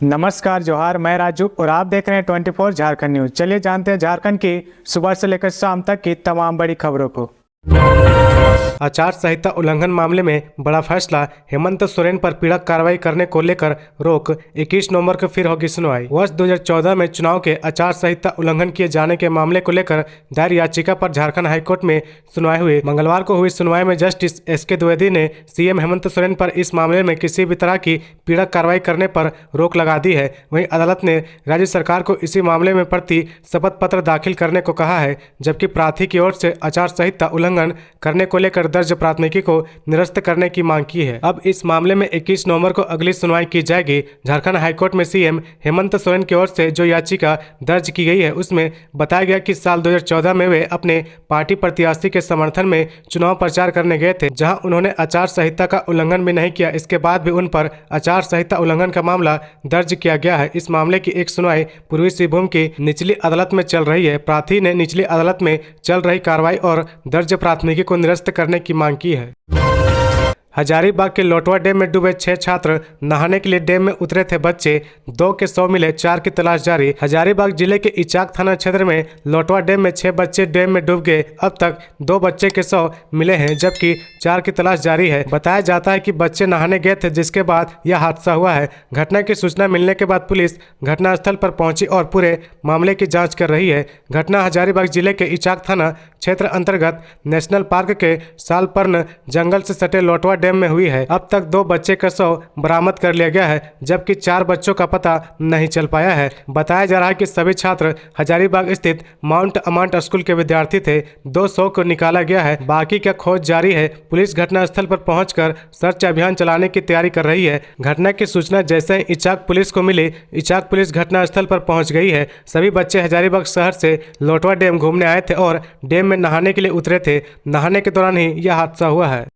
नमस्कार जोहार, मैं राजू और आप देख रहे हैं 24 झारखंड न्यूज। चलिए जानते हैं झारखंड की सुबह से लेकर शाम तक की तमाम बड़ी खबरों को। आचार संहिता उल्लंघन मामले में बड़ा फैसला, हेमंत सोरेन पर पीड़क कार्रवाई करने को लेकर रोक। 21 नवंबर को फिर होगी सुनवाई। वर्ष 2014 में चुनाव के आचार संहिता उल्लंघन किए जाने के मामले को लेकर दायर याचिका पर झारखंड हाईकोर्ट में सुनवाई हुई। मंगलवार को हुई सुनवाई में जस्टिस एसके द्विवेदी ने सीएम हेमंत सोरेन पर इस मामले में किसी भी तरह की पीड़क कार्रवाई करने पर रोक लगा दी है। वहीं अदालत ने राज्य सरकार को इसी मामले में प्रति शपथ पत्र दाखिल करने को कहा है, जबकि प्रार्थी की ओर से आचार संहिता उल्लंघन करने को लेकर दर्ज प्राथमिकी को निरस्त करने की मांग की है। अब इस मामले में 21 नवंबर को अगली सुनवाई की जाएगी। झारखंड हाईकोर्ट में सीएम हेमंत सोरेन की ओर से जो याचिका दर्ज की गई है उसमें बताया गया कि साल 2014 में वे अपने पार्टी प्रत्याशी के समर्थन में चुनाव प्रचार करने गए थे, जहां उन्होंने आचार संहिता का उल्लंघन भी नहीं किया। इसके बाद भी उन पर आचार संहिता उल्लंघन का मामला दर्ज किया गया है। इस मामले की एक सुनवाई पूर्वी सिंहभूम की निचली अदालत में चल रही है। प्रार्थी ने निचली अदालत में चल रही कार्रवाई और दर्ज प्राथमिकी को निरस्त करने की मांग की है। हजारीबाग के लोटवा डैम में डूबे 6 छात्र, नहाने के लिए डैम में उतरे थे बच्चे, 2 के शव मिले, 4 की तलाश जारी। हजारीबाग जिले के इचाक थाना क्षेत्र में लोटवा डैम में 6 बच्चे डैम में डूब गए। अब तक 2 बच्चे के शव मिले हैं, जबकि 4 की तलाश जारी है। बताया जाता है कि बच्चे नहाने गए थे, जिसके बाद यह हादसा हुआ है। घटना की सूचना मिलने के बाद पुलिस घटनास्थल पर पहुंची और पूरे मामले की जाँच कर रही है। घटना हजारीबाग जिले के इचाक थाना क्षेत्र अंतर्गत नेशनल पार्क के सालपर्न जंगल से सटे लोटवा डैम में हुई है। अब तक 2 बच्चे का शव बरामद कर लिया गया है, जबकि 4 बच्चों का पता नहीं चल पाया है। बताया जा रहा है कि सभी छात्र हजारीबाग स्थित माउंट अमांट स्कूल के विद्यार्थी थे। 2 शव को निकाला गया है, बाकी का खोज जारी है। पुलिस घटनास्थल पर पहुंचकर सर्च अभियान चलाने की तैयारी कर रही है। घटना की सूचना जैसे ही इचाक पुलिस को मिली, इचाक पुलिस घटनास्थल पर पहुंच गई है। सभी बच्चे हजारीबाग शहर से लोटवा डैम घूमने आए थे और डैम में नहाने के लिए उतरे थे। नहाने के दौरान ही यह हादसा हुआ है।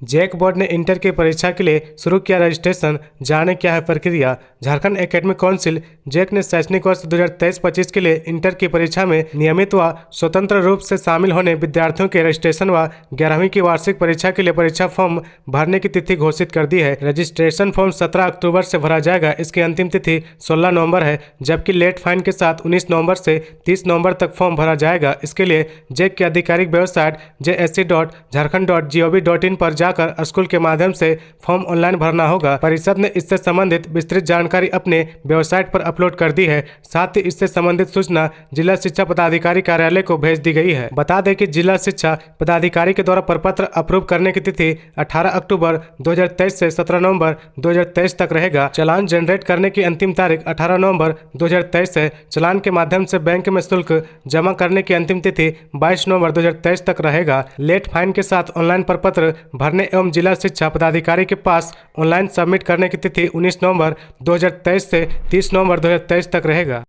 जैक बोर्ड ने इंटर की परीक्षा के लिए शुरू किया रजिस्ट्रेशन, जाने क्या है प्रक्रिया। झारखंड एकेडमिक काउंसिल जैक ने शैक्षणिक वर्ष 2023-25 के लिए इंटर की परीक्षा में नियमित व स्वतंत्र रूप से शामिल होने विद्यार्थियों के रजिस्ट्रेशन व 11वीं की वार्षिक परीक्षा के लिए परीक्षा फॉर्म भरने की तिथि घोषित कर दी है। रजिस्ट्रेशन फॉर्म 17 अक्टूबर से भरा जाएगा। इसकी अंतिम तिथि 16 नवंबर है, जबकि लेट फाइन के साथ 19 नवंबर से 30 नवंबर तक फॉर्म भरा जाएगा। इसके लिए जैक की आधिकारिक वेबसाइट JSC.Jharkhand.gov.in पर जाकर स्कूल के माध्यम से फॉर्म ऑनलाइन भरना होगा। परिषद ने इससे संबंधित विस्तृत जानकारी अपने वेबसाइट पर अपलोड कर दी है। साथ ही इससे संबंधित सूचना जिला शिक्षा पदाधिकारी कार्यालय को भेज दी गई है। बता दें कि जिला शिक्षा पदाधिकारी के द्वारा प्रपत्र अप्रूव करने की तिथि 18 अक्टूबर 2023 से 17 नवंबर 2023 तक रहेगा। चालान जनरेट करने की अंतिम तारीख 18 नवंबर 2023 है। चालान के माध्यम से बैंक में शुल्क जमा करने की अंतिम तिथि 22 नवंबर 2023 तक रहेगा। लेट फाइन के साथ ऑनलाइन प्रपत्र भरने एवं जिला शिक्षा पदाधिकारी के पास ऑनलाइन सबमिट करने की तिथि 19 नवंबर 2023 से 30 नवंबर 2023 तक रहेगा।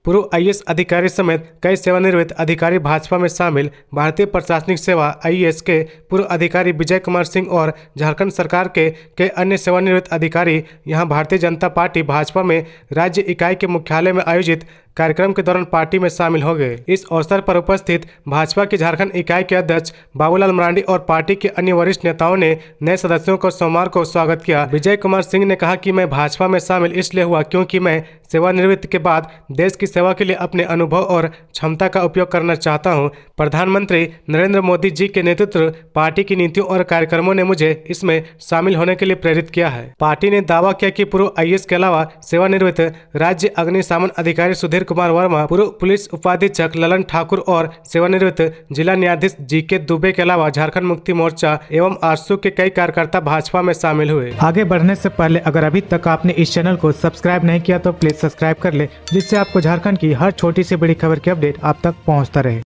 पूर्व आईएएस अधिकारी समेत कई सेवानिवृत्त अधिकारी भाजपा में शामिल। भारतीय प्रशासनिक सेवा आईएएस के पूर्व अधिकारी विजय कुमार सिंह और झारखंड सरकार के अन्य सेवानिवृत्त अधिकारी यहां भारतीय जनता पार्टी भाजपा में राज्य इकाई के मुख्यालय में आयोजित कार्यक्रम के दौरान पार्टी में शामिल हो गए। इस अवसर पर उपस्थित भाजपा की झारखंड इकाई के अध्यक्ष बाबूलाल मरांडी और पार्टी के अन्य वरिष्ठ नेताओं ने नए सदस्यों को सोमवार को स्वागत किया। विजय कुमार सिंह ने कहा कि मैं भाजपा में शामिल इसलिए हुआ क्योंकि मैं सेवानिवृत्ति के बाद देश की सेवा के लिए अपने अनुभव और क्षमता का उपयोग करना चाहता हूं। प्रधानमंत्री नरेंद्र मोदी जी के नेतृत्व, पार्टी की नीतियों और कार्यक्रमों ने मुझे इसमें शामिल होने के लिए प्रेरित किया है। पार्टी ने दावा किया कि पूर्व आईएएस के अलावा सेवानिवृत्त राज्य अग्निशमन अधिकारी सुधीर कुमार वर्मा, पूर्व पुलिस उपाधीक्षक ललन ठाकुर और सेवानिवृत्त जिला न्यायाधीश जीके दुबे के अलावा झारखंड मुक्ति मोर्चा एवं आरसू के कई कार्यकर्ता भाजपा में शामिल हुए। आगे बढ़ने से पहले अगर अभी तक आपने इस चैनल को सब्सक्राइब नहीं किया तो प्लीज सब्सक्राइब कर ले, जिससे आपको झारखंड की हर छोटी से बड़ी खबर की अपडेट आप तक पहुंचता रहे।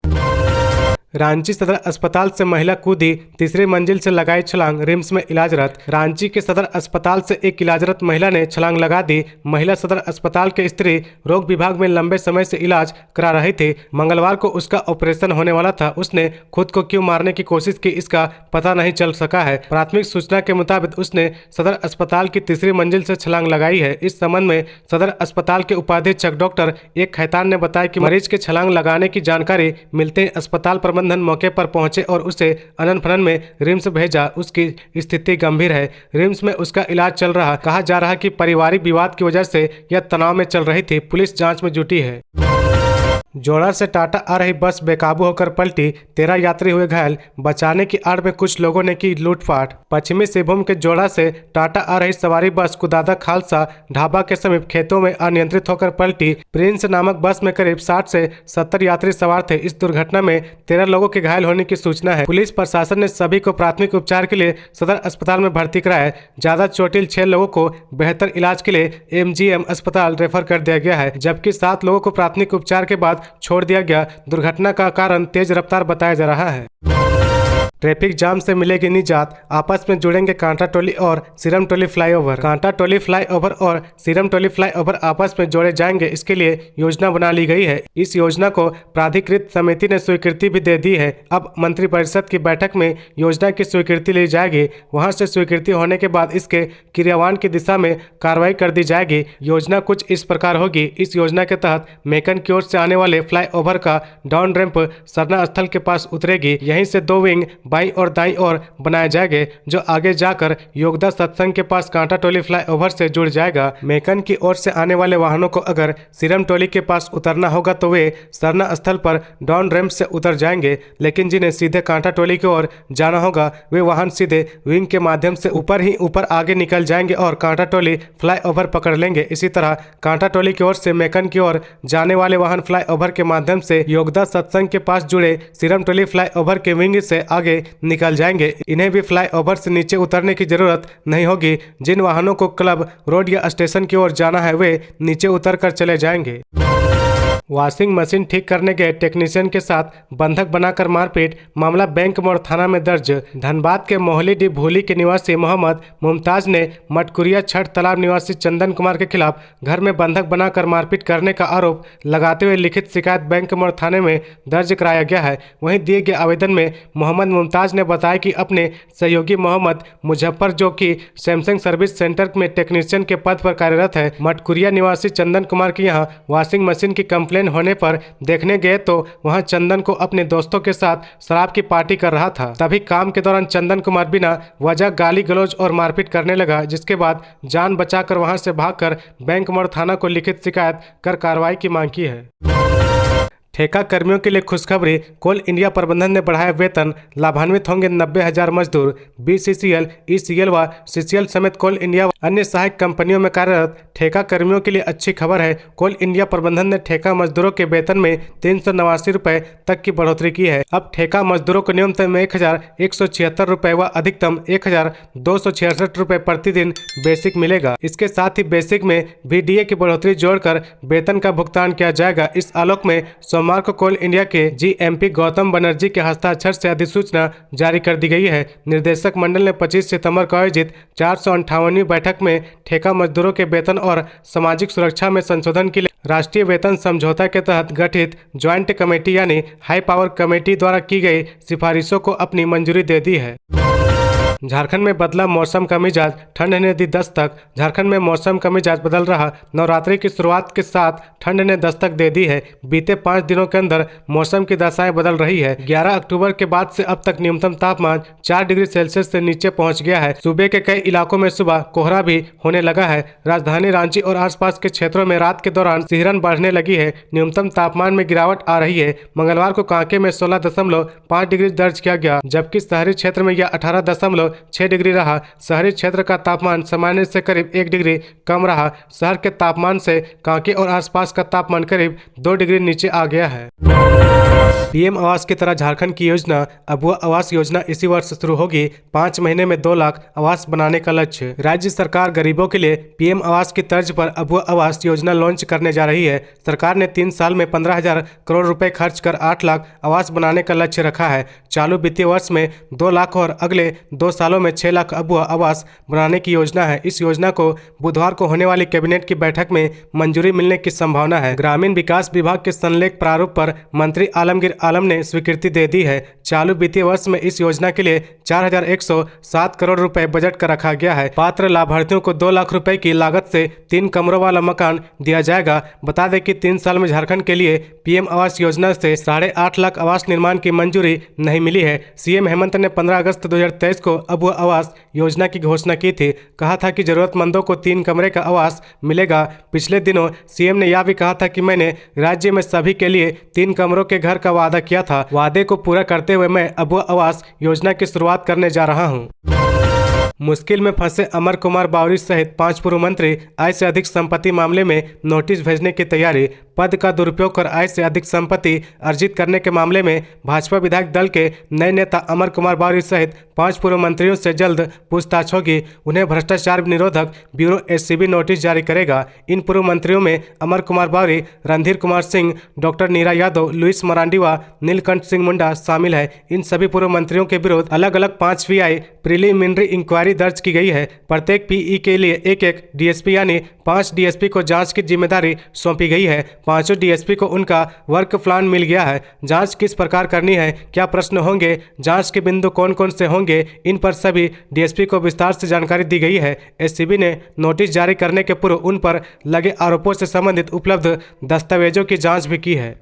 रांची सदर अस्पताल से महिला कूदी, तीसरी मंजिल से लगाई छलांग, रिम्स में इलाजरत। रांची के सदर अस्पताल से एक इलाजरत महिला ने छलांग लगा दी। महिला सदर अस्पताल के स्त्री रोग विभाग में लंबे समय से इलाज करा रही थी। मंगलवार को उसका ऑपरेशन होने वाला था। उसने खुद को क्यों मारने की कोशिश की, इसका पता नहीं चल सका है। प्राथमिक सूचना के मुताबिक उसने सदर अस्पताल की तीसरी मंजिल से छलांग लगाई है। इस संबंध में सदर अस्पताल के उपाधीक्षक डॉक्टर एक खैतान ने बताया कि मरीज के छलांग लगाने की जानकारी मिलते ही अस्पताल प्रबंधन मौके पर पहुंचे और उसे अनन फनन में रिम्स भेजा। उसकी स्थिति गंभीर है, रिम्स में उसका इलाज चल रहा। कहा जा रहा कि पारिवारिक विवाद की वजह से यह तनाव में चल रही थी। पुलिस जांच में जुटी है। जोड़ा से टाटा आ रही बस बेकाबू होकर पलटी, 13 यात्री हुए घायल। बचाने की आड़ में कुछ लोगों ने की लूटपाट। पश्चिमी सिंहभूम के जोड़ा से टाटा आ रही सवारी बस कुदादा खालसा ढाबा के समीप खेतों में अनियंत्रित होकर पलटी। प्रिंस नामक बस में करीब 60 से 70 यात्री सवार थे। इस दुर्घटना में 13 लोगों के घायल होने की सूचना है। पुलिस प्रशासन ने सभी को प्राथमिक उपचार के लिए सदर अस्पताल में भर्ती कराया। ज्यादा चोटिल 6 लोगों को बेहतर इलाज के लिए MGM अस्पताल रेफर कर दिया गया है, जबकि 7 लोगों को प्राथमिक उपचार के बाद छोड़ दिया गया। दुर्घटना का कारण तेज रफ्तार बताया जा रहा है। ट्रैफिक जाम से मिलेगी निजात, आपस में जुड़ेंगे कांटा टोली और सीरम टोली फ्लाईओवर। कांटा टोली फ्लाईओवर और सीरम टोली फ्लाईओवर आपस में जोड़े जाएंगे, इसके लिए योजना बना ली गई है। इस योजना को प्राधिकृत समिति ने स्वीकृति भी दे दी है। अब मंत्रिपरिषद की बैठक में योजना की स्वीकृति ली जाएगी। वहां से स्वीकृति होने के बाद इसके क्रियान्वयन की दिशा में कार्रवाई कर दी जाएगी। योजना कुछ इस प्रकार होगी। इस योजना के तहत मेकन की ओर से आने वाले फ्लाईओवर का डाउन रैंप सरना स्थल के पास उतरेगी। यहीं से 2 विंग बाईं और दाईं ओर बनाए जाएंगे, जो आगे जाकर योगदा सत्संग के पास कांटा टोली फ्लाईओवर से जुड़ जाएगा। मेकन की ओर से आने वाले वाहनों को अगर सीरम टोली के पास उतरना होगा तो वे सरना स्थल पर डाउन रैंप से उतर जाएंगे, लेकिन जिन्हें सीधे कांटा टोली की ओर जाना होगा वे वाहन सीधे विंग के माध्यम से ऊपर आगे निकल जाएंगे और कांटा टोली फ्लाईओवर पकड़ लेंगे। इसी तरह कांटा टोली की ओर से मेकन की ओर जाने वाले वाहन फ्लाईओवर के माध्यम से योगदा सत्संग के पास जुड़े सीरम टोली फ्लाईओवर के विंग से आगे निकल जाएंगे। इन्हें भी फ्लाईओवर से नीचे उतरने की जरूरत नहीं होगी। जिन वाहनों को क्लब रोड या स्टेशन की ओर जाना है वे नीचे उतरकर चले जाएंगे। वॉशिंग मशीन ठीक करने गए टेक्नीशियन के साथ बंधक बनाकर मारपीट, मामला बैंक मोड़ थाना में दर्ज। धनबाद के मोहली डी भूली के निवासी मोहम्मद मुमताज ने मटकुरिया छठ तालाब निवासी चंदन कुमार के खिलाफ घर में बंधक बनाकर मारपीट करने का आरोप लगाते हुए लिखित शिकायत बैंक मोड़ थाने में दर्ज कराया गया है। वहीं दिए गए आवेदन में मोहम्मद मुमताज ने बताया कि अपने सहयोगी मोहम्मद मुजफ्फर, जो कि सैमसंग सर्विस सेंटर में टेक्नीशियन के पद पर कार्यरत है, मटकुरिया निवासी चंदन कुमार के यहाँ वॉशिंग मशीन की कंप्लेंट होने पर देखने गए तो वहां चंदन को अपने दोस्तों के साथ शराब की पार्टी कर रहा था। तभी काम के दौरान चंदन कुमार बिना वजह गाली गलौज और मारपीट करने लगा, जिसके बाद जान बचाकर वहां से भागकर बैंक मोड़ थाना को लिखित शिकायत कर कार्रवाई की मांग की है। ठेका कर्मियों के लिए खुशखबरी, कोल इंडिया प्रबंधन ने बढ़ाया वेतन, लाभान्वित होंगे 90,000 मजदूर। BCCL, ECL व CCL समेत कोल इंडिया व अन्य सहायक कंपनियों में कार्यरत ठेका कर्मियों के लिए अच्छी खबर है। कोल इंडिया प्रबंधन ने ठेका मजदूरों के वेतन में 389 रुपए तक की बढ़ोतरी की है। अब ठेका मजदूरों को न्यूनतम 1,176 रुपए व अधिकतम 1,266 रुपए प्रतिदिन बेसिक मिलेगा। इसके साथ ही बेसिक में भी DA की बढ़ोतरी जोड़कर वेतन का भुगतान किया जाएगा। इस आलोक में सोमवार को कोल इंडिया के GMP गौतम बनर्जी के हस्ताक्षर से अधिसूचना जारी कर दी गई है। निर्देशक मंडल ने 25 सितंबर को आयोजित 458वीं बैठक में ठेका मजदूरों के वेतन और सामाजिक सुरक्षा में संशोधन के लिए राष्ट्रीय वेतन समझौता के तहत गठित ज्वाइंट कमेटी यानी हाई पावर कमेटी द्वारा की गई सिफारिशों को अपनी मंजूरी दे दी है। झारखंड में बदला मौसम का मिजाज, ठंड ने दी दस्तक। झारखंड में मौसम का मिजाज बदल रहा। नवरात्रि की शुरुआत के साथ ठंड ने दस्तक दे दी है। बीते 5 दिनों के अंदर मौसम की दशाएं बदल रही है। 11 अक्टूबर के बाद से अब तक न्यूनतम तापमान 4 डिग्री सेल्सियस से नीचे पहुंच गया है। सूबे के कई इलाकों में सुबह कोहरा भी होने लगा है। राजधानी रांची और आसपास के क्षेत्रों में रात के दौरान सिहरन बढ़ने लगी है। न्यूनतम तापमान में गिरावट आ रही है। मंगलवार को कांके में 16.5 डिग्री दर्ज किया गया, जबकि शहरी क्षेत्र में यह 18.6 डिग्री रहा। शहरी क्षेत्र का तापमान सामान्य से करीब 1 डिग्री कम रहा। शहर के तापमान से कांके और आसपास का तापमान करीब 2 डिग्री नीचे आ गया है। PM आवास की तरह झारखंड की योजना अबुआ आवास योजना इसी वर्ष शुरू होगी। 5 महीने में 2 लाख आवास बनाने का लक्ष्य। राज्य सरकार गरीबों के लिए PM आवास की तर्ज पर अबुआ आवास योजना लॉन्च करने जा रही है। सरकार ने 3 साल में 15,000 करोड़ रुपए खर्च कर 8 लाख आवास बनाने का लक्ष्य रखा है। चालू वित्तीय वर्ष में 2 लाख और अगले 2 सालों में 6 लाख अबुआ आवास बनाने की योजना है। इस योजना को बुधवार को होने वाली कैबिनेट की बैठक में मंजूरी मिलने की संभावना है। ग्रामीण विकास विभाग के संलेख प्रारूप पर मंत्री आलमगीर आलम ने स्वीकृति दे दी है। चालू वित्तीय वर्ष में इस योजना के लिए 4107 करोड़ रुपए बजट का रखा गया है। पात्र लाभार्थियों को 2 लाख रुपए की लागत से 3 कमरों वाला मकान दिया जाएगा। बता दें कि 3 साल में झारखंड के लिए पीएम आवास योजना से 8.5 लाख आवास निर्माण की मंजूरी नहीं मिली है। सीएम हेमंत ने 15 अगस्त 2023 को अब वह आवास योजना की घोषणा की थी। कहा था कि जरूरतमंदों को 3 कमरे का आवास मिलेगा। पिछले दिनों सीएम ने यह भी कहा था कि मैंने राज्य में सभी के लिए 3 कमरों के घर का वादा किया था। वादे को पूरा करते हुए मैं अब वह आवास योजना की शुरुआत करने जा रहा हूं। मुश्किल में फंसे अमर कुमार बावरी सहित 5 पूर्व मंत्री आय से अधिक संपत्ति मामले में नोटिस भेजने की तैयारी। पद का दुरुपयोग कर आय से अधिक संपत्ति अर्जित करने के मामले में भाजपा विधायक दल के नए नेता अमर कुमार बावरी सहित 5 पूर्व मंत्रियों से जल्द पूछताछ होगी। उन्हें भ्रष्टाचार निरोधक ब्यूरो एसीबी नोटिस जारी करेगा। इन पूर्व मंत्रियों में अमर कुमार बावरी, रणधीर कुमार सिंह, डॉक्टर नीरा यादव, लुइस मरांडी व नीलकंठ सिंह मुंडा शामिल है। इन सभी पूर्व मंत्रियों के विरुद्ध अलग अलग 5 VI प्रिलिमिनरी इंक्वायरी दर्ज की गई है। प्रत्येक PE के लिए एक डीएसपी यानी 5 डीएसपी को जांच की जिम्मेदारी सौंपी गई है। 5 डीएसपी को उनका वर्क प्लान मिल गया है। जांच किस प्रकार करनी है, क्या प्रश्न होंगे, जांच के बिंदु कौन कौन से होंगे, इन पर सभी डीएसपी को विस्तार से जानकारी दी गई है। एसीबी ने नोटिस जारी करने के पूर्व उन पर लगे आरोपों से संबंधित उपलब्ध दस्तावेजों की जाँच भी की है।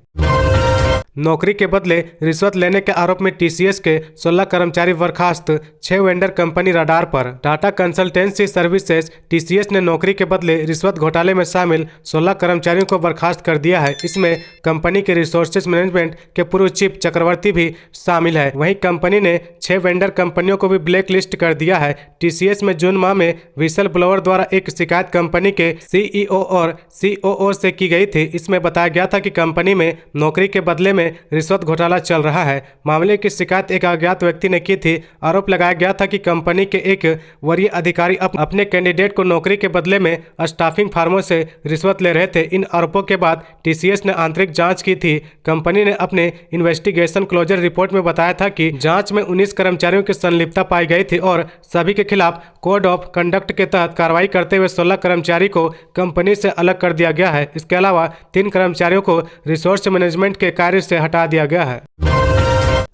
नौकरी के बदले रिश्वत लेने के आरोप में टीसीएस के 16 कर्मचारी बर्खास्त। 6 वेंडर कंपनी रडार पर। टाटा कंसल्टेंसी सर्विसेज टीसीएस ने नौकरी के बदले रिश्वत घोटाले में शामिल 16 कर्मचारियों को बर्खास्त कर दिया है। इसमें कंपनी के रिसोर्सेज मैनेजमेंट के पूर्व चीफ चक्रवर्ती भी शामिल है। वहीं कंपनी ने 6 वेंडर कंपनियों को भी ब्लैक लिस्ट कर दिया है। टीसीएस में जून माह में विसल ब्लोअर द्वारा एक शिकायत कंपनी के सीईओ और सीओओ से की गई थी। इसमें बताया गया था कि कंपनी में नौकरी के बदले में रिश्वत घोटाला चल रहा है। मामले की शिकायत एक अज्ञात व्यक्ति ने की थी। आरोप लगाया गया था कि कंपनी के एक वरीय अधिकारी अपने कैंडिडेट को नौकरी के बदले में स्टाफिंग फार्मों से रिश्वत ले रहे थे। इन आरोपों के बाद टीसीएस ने आंतरिक जांच की थी। कंपनी ने अपने इन्वेस्टिगेशन क्लोजर रिपोर्ट में बताया था कि जांच में 19 कर्मचारियों की संलिप्तता पाई गई थी और सभी के खिलाफ कोड ऑफ कंडक्ट के तहत कार्रवाई करते हुए 16 कर्मचारी को कंपनी से अलग कर दिया गया है। इसके अलावा 3 कर्मचारियों को रिसोर्स मैनेजमेंट के कार्य से हटा दिया गया है।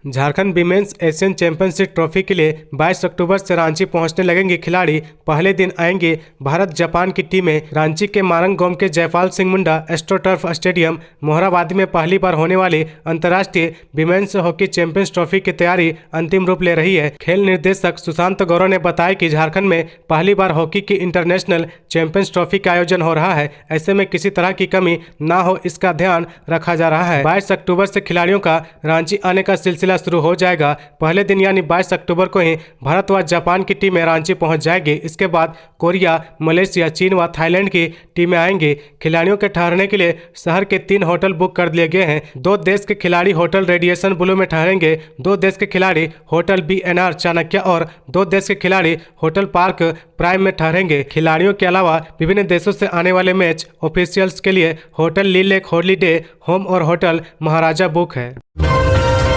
Jharkhand women's Asian championship trophy के लिए 22 अक्टूबर से रांची पहुंचने लगेंगे खिलाड़ी। पहले दिन आएंगे भारत जापान की टीमें। रांची के मारंगगोम के जयपाल सिंह मुंडा एस्ट्रोटर्फ स्टेडियम मोहराबादी में पहली बार होने वाली अंतर्राष्ट्रीय विमेंस हॉकी चैंपियंस ट्रॉफी की तैयारी अंतिम रूप ले रही है। खेल निर्देशक सुशांत गौरव ने बताया कि झारखंड में पहली बार हॉकी की इंटरनेशनल चैंपियंस ट्रॉफी का आयोजन हो रहा है। ऐसे में किसी तरह की कमी न हो, इसका ध्यान रखा जा रहा है। 22 अक्टूबर से खिलाड़ियों का रांची आने का सिलसिला शुरू हो जाएगा। पहले दिन यानी 22 अक्टूबर को ही भारत व जापान की टीमें रांची पहुंच जाएगी। इसके बाद कोरिया, मलेशिया, चीन व थाईलैंड की टीमें आएंगी। खिलाड़ियों के ठहरने के लिए शहर के 3 होटल बुक कर लिए गए हैं। 2 देश के खिलाड़ी होटल रेडिएशन ब्लू में ठहरेंगे। 2 देश के खिलाड़ी होटल BNR चाणक्य और 2 देश के खिलाड़ी होटल पार्क प्राइम में ठहरेंगे। खिलाड़ियों के अलावा विभिन्न देशों से आने वाले मैच ऑफिशियल्स के लिए होटल लीलेक हॉलीडे होम और होटल महाराजा बुक है।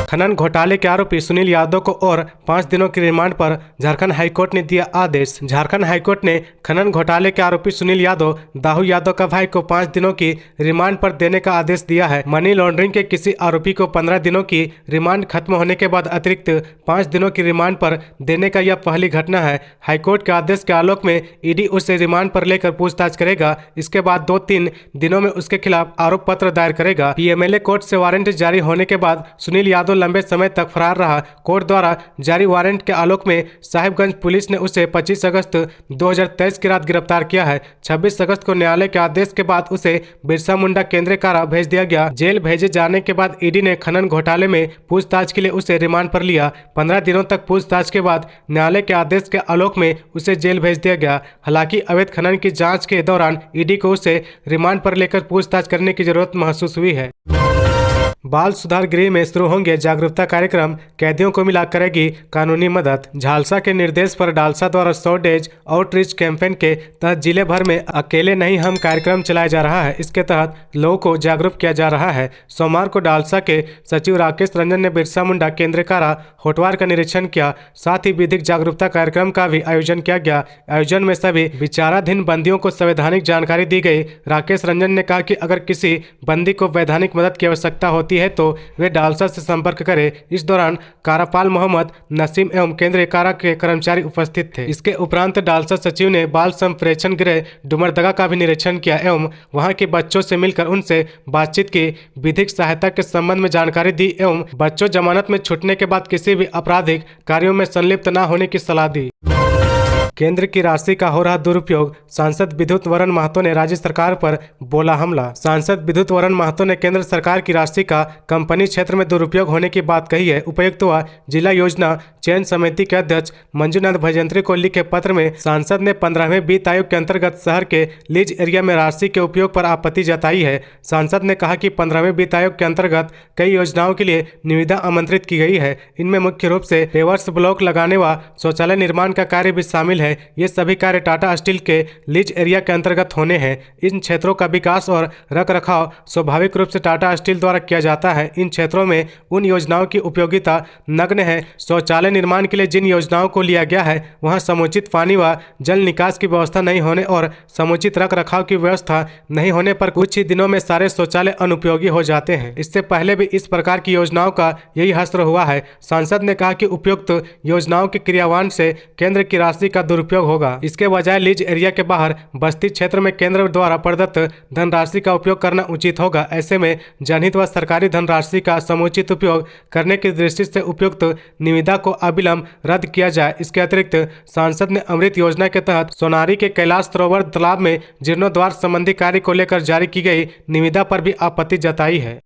खनन घोटाले के आरोपी सुनील यादव को और 5 दिनों की रिमांड पर झारखंड हाईकोर्ट ने दिया आदेश। झारखंड हाईकोर्ट ने खनन घोटाले के आरोपी सुनील यादव, दाऊ यादव का भाई को 5 दिनों की रिमांड पर देने का आदेश दिया है। मनी लॉन्ड्रिंग के किसी आरोपी को 15 दिनों की रिमांड खत्म होने के बाद अतिरिक्त 5 दिनों की रिमांड पर देने का यह पहली घटना है। हाईकोर्ट के आदेश के आलोक में ईडी उसे रिमांड पर लेकर पूछताछ करेगा। इसके बाद 2-3 दिनों में उसके खिलाफ आरोप पत्र दायर करेगा। पीएमएलए कोर्ट से वारंट जारी होने के बाद सुनील यादव लंबे समय तक फरार रहा। कोर्ट द्वारा जारी वारंट के आलोक में साहिबगंज पुलिस ने उसे 25 अगस्त 2023 की रात गिरफ्तार किया है। 26 अगस्त को न्यायालय के आदेश के बाद उसे बिरसा मुंडा केंद्रीय कारा भेज दिया गया। जेल भेजे जाने के बाद ईडी ने खनन घोटाले में पूछताछ के लिए उसे रिमांड पर लिया। 15 दिनों तक पूछताछ के बाद न्यायालय के आदेश के आलोक में उसे जेल भेज दिया गया। हालांकि अवैध खनन की जांच के दौरान ईडी को उसे रिमांड पर लेकर पूछताछ करने की जरूरत महसूस हुई है। बाल सुधार गृह में शुरू होंगे जागरूकता कार्यक्रम, कैदियों को मिला करेगी कानूनी मदद। झालसा के निर्देश पर डालसा द्वारा 100 डेज आउटरीच कैंपेन के तहत जिले भर में अकेले नहीं हम कार्यक्रम चलाया जा रहा है। इसके तहत लोगों को जागरूक किया जा रहा है। सोमवार को डालसा के सचिव राकेश रंजन ने बिरसा मुंडा केंद्रीय कारा होटवार का निरीक्षण किया। साथ ही विधिक जागरूकता कार्यक्रम का भी आयोजन किया गया। आयोजन में सभी विचाराधीन बंदियों को संवैधानिक जानकारी दी गई। राकेश रंजन ने कहा कि अगर किसी बंदी को वैधानिक मदद की आवश्यकता होती होती है तो वे डालसा से संपर्क करें। इस दौरान कारापाल मोहम्मद नसीम एवं केंद्रीय कारा के कर्मचारी उपस्थित थे। इसके उपरांत डालसा सचिव ने बाल संप्रेक्षण गृह डुमरदगा का भी निरीक्षण किया एवं वहां के बच्चों से मिलकर उनसे बातचीत की, विधिक सहायता के संबंध में जानकारी दी एवं बच्चों जमानत में छूटने के बाद किसी भी आपराधिक कार्यों में संलिप्त न होने की सलाह दी। केंद्र की राशि का हो रहा दुरुपयोग, सांसद विद्युत वरण महतो ने राज्य सरकार पर बोला हमला। सांसद विद्युत वरण महतो ने केंद्र सरकार की राशि का कंपनी क्षेत्र में दुरुपयोग होने की बात कही है। उपायुक्त व जिला योजना चयन समिति के अध्यक्ष मंजूनाथ भजंत्री को लिखे पत्र में सांसद ने 15वें वित्त आयोग के अंतर्गत शहर के लीज एरिया में राशि के उपयोग पर आपत्ति जताई है। सांसद ने कहा कि 15वें वित्त आयोग के अंतर्गत कई योजनाओं के लिए निविदा आमंत्रित की गई है। इनमें मुख्य रूप से पेवर्स ब्लॉक लगाने व शौचालय निर्माण का कार्य भी शामिल है। ये सभी कार्य टाटा स्टील के लीज एरिया के अंतर्गत होने हैं। इन क्षेत्रों का विकास और रखरखाव स्वाभाविक रूप से टाटा स्टील द्वारा किया जाता है। इन क्षेत्रों में उन योजनाओं की उपयोगिता नग्न है। शौचालय निर्माण के लिए जिन योजनाओं को लिया गया है वहां समुचित पानी व जल निकास की व्यवस्था नहीं होने और समुचित रखरखाव की व्यवस्था नहीं होने पर कुछ ही दिनों में सारे शौचालय अनुपयोगी हो जाते हैं। इससे पहले भी इस प्रकार की योजनाओं का यही हश्र हुआ है। सांसद ने कहा कि उपयुक्त योजनाओं के क्रियान्वयन से केंद्र की राशि का दुरुपयोग होगा। इसके बजाय लीज एरिया के बाहर बस्ती क्षेत्र में केंद्र द्वारा प्रदत्त धनराशि का उपयोग करना उचित होगा। ऐसे में जनहित व सरकारी धनराशि का समुचित उपयोग करने की दृष्टि से उपयुक्त निविदा को अविलंब रद्द किया जाए। इसके अतिरिक्त सांसद ने अमृत योजना के तहत सोनारी के कैलाश सरोवर तालाब में जीर्णोद्वार संबंधी कार्य को लेकर जारी की गई निविदा पर भी आपत्ति जताई है।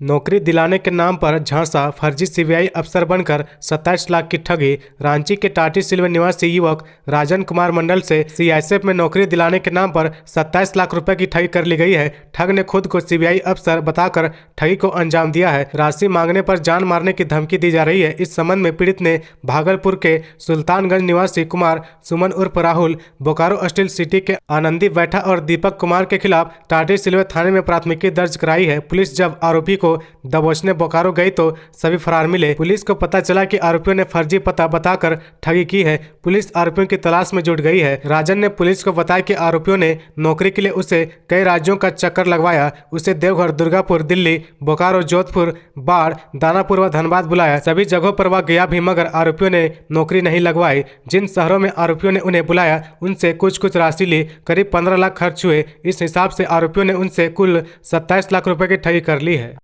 नौकरी दिलाने के नाम पर झांसा, फर्जी सीबीआई अफसर बनकर 27 लाख की ठगी। रांची के टाटी सिल्वे निवासी युवक राजन कुमार मंडल से सीआईएसएफ में नौकरी दिलाने के नाम पर 27 लाख रुपए की ठगी कर ली गई है। ठग ने खुद को सीबीआई अफसर बताकर ठगी को अंजाम दिया है। राशि मांगने पर जान मारने की धमकी दी जा रही है। इस संबंध में पीड़ित ने भागलपुर के सुल्तानगंज निवासी कुमार सुमन उर्फ राहुल, बोकारो स्टील सिटी के आनंदी बैठा और दीपक कुमार के खिलाफ टाटी सिल्वे थाने में प्राथमिकी दर्ज कराई है। पुलिस जब आरोपी को दबोचने बोकारो गई तो सभी फरार मिले। पुलिस को पता चला कि आरोपियों ने फर्जी पता बताकर ठगी की है। पुलिस आरोपियों की तलाश में जुट गई है। राजन ने पुलिस को बताया कि आरोपियों ने नौकरी के लिए उसे कई राज्यों का चक्कर लगवाया। उसे देवघर, दुर्गापुर, दिल्ली, बोकारो, जोधपुर, बाढ़, दानापुर व धनबाद बुलाया। सभी जगहों पर वह गया भी मगर आरोपियों ने नौकरी नहीं लगवाई। जिन शहरों में आरोपियों ने उन्हें बुलाया उनसे कुछ राशि ली। करीब 15 लाख खर्च हुए। इस हिसाब से आरोपियों ने उनसे कुल 27 लाख रुपए की ठगी कर ली है।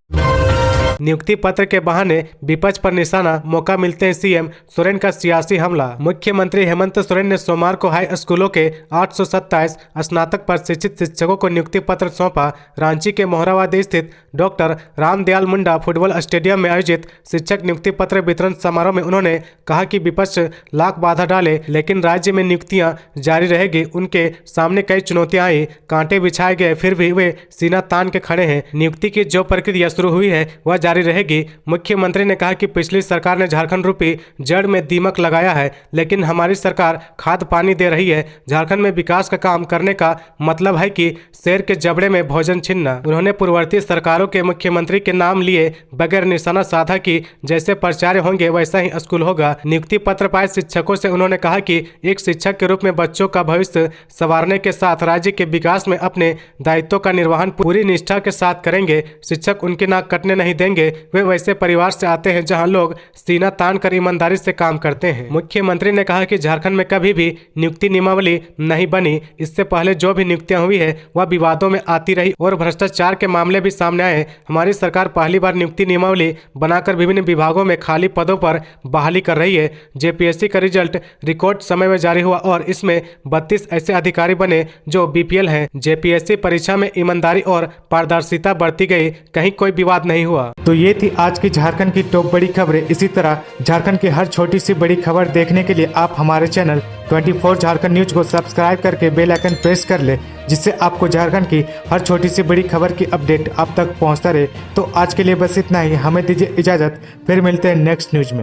नियुक्ति पत्र के बहाने विपक्ष पर निशाना, मौका मिलते हैं सीएम सोरेन का सियासी हमला। मुख्यमंत्री हेमंत सोरेन ने सोमवार को हाई स्कूलों के 827 स्नातक प्रशिक्षित शिक्षकों को नियुक्ति पत्र सौंपा। रांची के मोहराबादी स्थित doctor Ramdayal Munda football stadium में आयोजित शिक्षक नियुक्ति पत्र वितरण समारोह में उन्होंने कहा कि विपक्ष लाख बाधा डाले लेकिन राज्य में नियुक्तियां जारी रहेगी। उनके सामने कई चुनौतियां आई, कांटे बिछाए गए, फिर भी वे सीना तान के खड़े हैं। नियुक्ति की जो प्रक्रिया शुरू हुई है वह जारी रहेगी। मुख्यमंत्री ने कहा कि पिछली सरकार ने झारखंड रूपी जड़ में दीमक लगाया है लेकिन हमारी सरकार खाद पानी दे रही है। झारखंड में विकास का काम करने का मतलब है कि शेर के जबड़े में भोजन छीनना। उन्होंने पूर्ववर्ती सरकारों के मुख्यमंत्री के नाम लिए बगैर निशाना साधा कि जैसे प्राचार्य होंगे वैसा ही स्कूल होगा। नियुक्ति पत्र पाए शिक्षकों से उन्होंने कहा कि एक शिक्षक के रूप में बच्चों का भविष्य संवारने के साथ राज्य के विकास में अपने दायित्वों का निर्वहन पूरी निष्ठा के साथ करेंगे। शिक्षक उनकी नाक कटने नहीं देंगे। वे वैसे परिवार से आते हैं जहां लोग सीना तान कर ईमानदारी से काम करते हैं। मुख्यमंत्री ने कहा कि झारखंड में कभी भी नियुक्ति नियमावली नहीं बनी। इससे पहले जो भी नियुक्तियां हुई है वह विवादों में आती रही और भ्रष्टाचार के मामले भी सामने आए। हमारी सरकार पहली बार नियुक्ति नियमावली बनाकर विभिन्न विभागों में खाली पदों पर बहाली कर रही है। जेपीएससी का रिजल्ट रिकॉर्ड समय में जारी हुआ और इसमें 32 ऐसे अधिकारी बने जो बीपीएल हैं। जेपीएससी परीक्षा में ईमानदारी और पारदर्शिता बरती गई, कहीं कोई विवाद नहीं हुआ। तो ये थी आज की झारखंड की टॉप बड़ी खबरें। इसी तरह झारखंड की हर छोटी सी बड़ी खबर देखने के लिए आप हमारे चैनल 24 झारखंड न्यूज को सब्सक्राइब करके बेल आइकन प्रेस कर ले, जिससे आपको झारखंड की हर छोटी सी बड़ी खबर की अपडेट आप तक पहुंचता रहे। तो आज के लिए बस इतना ही। हमें दीजिए इजाजत, फिर मिलते हैं नेक्स्ट न्यूज में।